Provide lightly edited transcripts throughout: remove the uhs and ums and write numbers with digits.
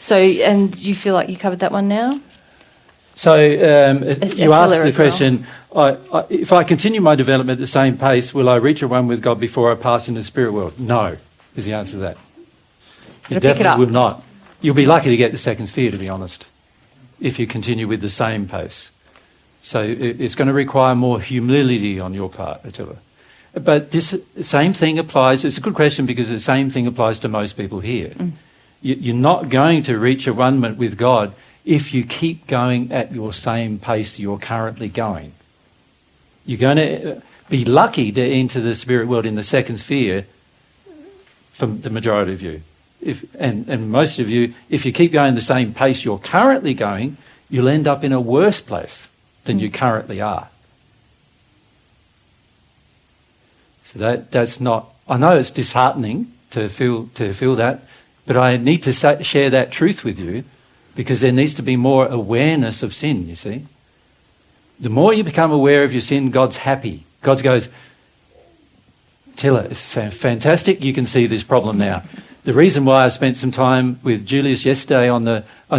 So, and do you feel like you covered that one now? So you asked the as question, if I continue my development at the same pace, will I reach a one with God before I pass into the spirit world? No, is the answer to that. You definitely will not. You'll be lucky to get the second sphere, to be honest, if you continue with the same pace. So it's going to require more humility on your part, Attila. But this same thing applies, it's a good question because the same thing applies to most people here. You're not going to reach a one with God if you keep going at your same pace you're currently going. You're going to be lucky to enter the spirit world in the second sphere for the majority of you. And most of you, if you keep going the same pace you're currently going, you'll end up in a worse place than you currently are. So that's not... I know it's disheartening to feel that, but I need to share that truth with you because there needs to be more awareness of sin, you see. The more you become aware of your sin, God's happy. God goes, Tilla, it's fantastic, you can see this problem now. The reason why I spent some time with Julius yesterday on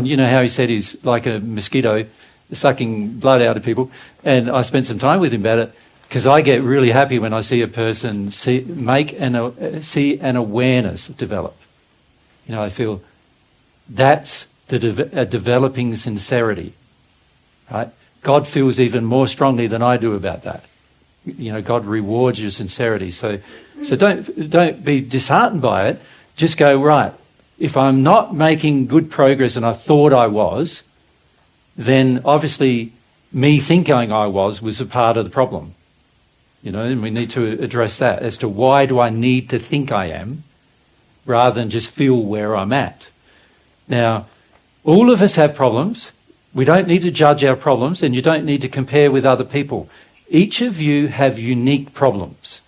you know how he said he's like a mosquito sucking blood out of people, and I spent some time with him about it because I get really happy when I see a person see an awareness develop. You know, I feel that's a developing sincerity, right? God feels even more strongly than I do about that. You know, God rewards your sincerity. So don't be disheartened by it. Just go, right, if I'm not making good progress and I thought I was, then obviously me thinking I was a part of the problem. You know, and we need to address that as to why do I need to think I am rather than just feel where I'm at. Now, all of us have problems. We don't need to judge our problems and you don't need to compare with other people. Each of you have unique problems.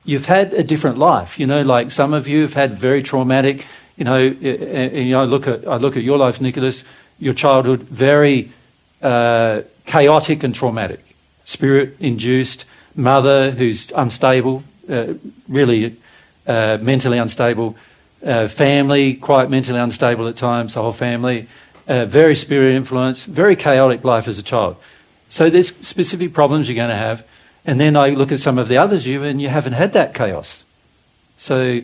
You've had a different life, you know, like some of you have had very traumatic, you know, and I look at your life, Nicholas, your childhood, very chaotic and traumatic, spirit-induced, mother who's unstable, really mentally unstable, family quite mentally unstable at times, the whole family, very spirit influence, very chaotic life as a child. So there's specific problems you're going to have. And then I look at some of the others and you haven't had that chaos. So,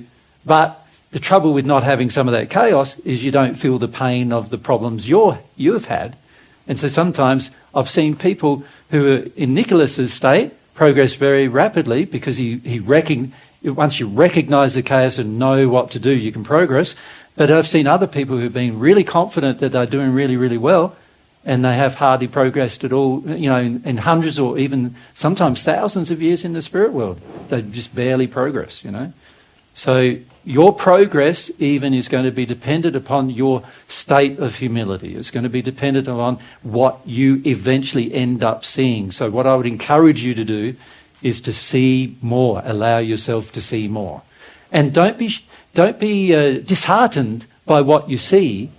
but the trouble with not having some of that chaos is you don't feel the pain of the problems you've had. And so sometimes I've seen people who are in Nicholas's state progress very rapidly because once you recognise the chaos and know what to do, you can progress. But I've seen other people who've been really confident that they're doing really, really well, and they have hardly progressed at all, you know, in hundreds or even sometimes thousands of years in the spirit world. They just barely progress, you know. So your progress even is going to be dependent upon your state of humility. It's going to be dependent on what you eventually end up seeing. So what I would encourage you to do is to see more, allow yourself to see more. And don't be disheartened by what you see.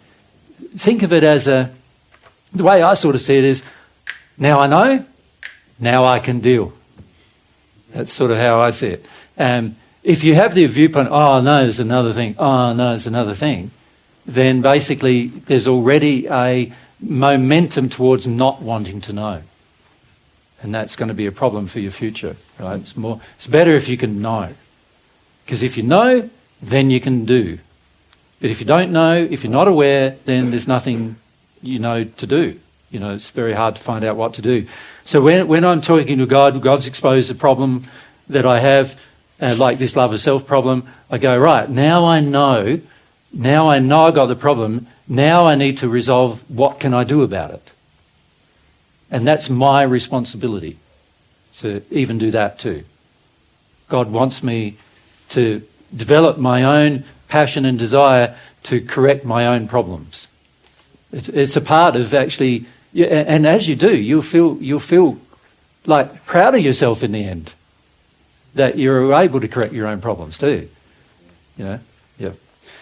Think of it as the way I sort of see it is, now I know, now I can deal. That's sort of how I see it. If you have the viewpoint, oh no, there's another thing, oh no, there's another thing, then basically there's already a momentum towards not wanting to know. And that's going to be a problem for your future, right? It's better if you can know. Because if you know, then you can do. But if you don't know, if you're not aware, then there's nothing you know to do. You know, it's very hard to find out what to do. So when I'm talking to God, God's exposed the problem that I have, like this love of self problem, I go, right, now I know I got the problem, now I need to resolve what can I do about it. And that's my responsibility to even do that too. God wants me to develop my own passion and desire to correct my own problems. It's a part of actually, and as you do, you'll feel like proud of yourself in the end that you're able to correct your own problems too. You know.